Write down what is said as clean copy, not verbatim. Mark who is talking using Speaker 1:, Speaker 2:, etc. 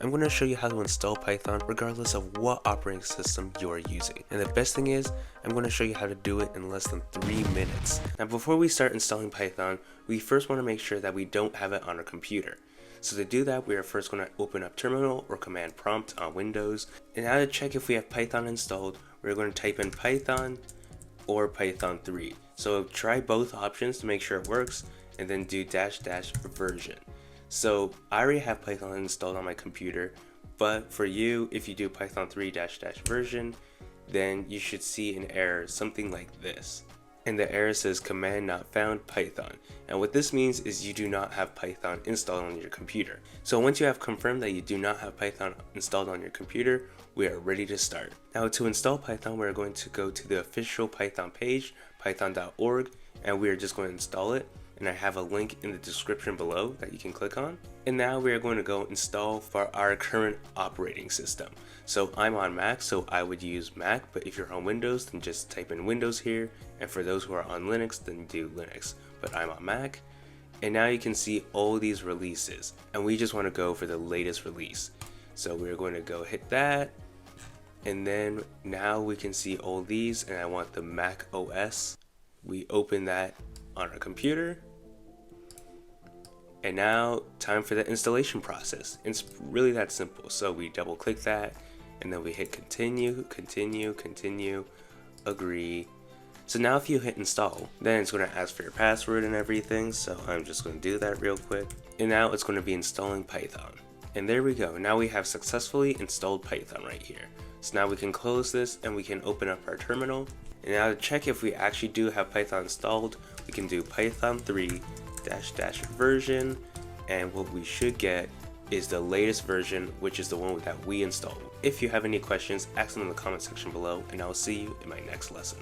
Speaker 1: I'm going to show you how to install Python regardless of what operating system you are using. And the best thing is, I'm going to show you how to do it in less than 3 minutes. Now before we start installing Python, we first want to make sure that we don't have it on our computer. So to do that, we are first going to open up Terminal or Command Prompt on Windows. And now to check if we have Python installed, we're going to type in Python or Python 3. So try both options to make sure it works, and then do -- version. So I already have Python installed on my computer, but for you, if you do Python 3 -- version, then you should see an error, something like this. And the error says command not found Python. And what this means is you do not have Python installed on your computer. So once you have confirmed that you do not have Python installed on your computer, we are ready to start. Now to install Python, we're going to go to the official Python page, python.org, and we are just going to install it. And I have a link in the description below that you can click on. And now we are going to go install for our current operating system. So I'm on Mac, so I would use Mac, but if you're on Windows, then just type in Windows here. And for those who are on Linux, then do Linux. But I'm on Mac. And now you can see all these releases. And we just want to go for the latest release. So we're going to go hit that. And then now we can see all these, and I want the Mac OS. We open that on our computer. And now time for the installation process. It's really that simple. So we double click that, and then we hit continue, continue, continue, agree. So now if you hit install, then it's going to ask for your password and everything. So I'm just going to do that real quick. And now it's going to be installing Python. And there we go. Now we have successfully installed Python right here. So now we can close this and we can open up our terminal. And now to check if we actually do have Python installed, we can do Python 3 -- version, and what we should get is the latest version, which is the one that we installed. If you have any questions, ask them in the comment section below, and I will see you in my next lesson.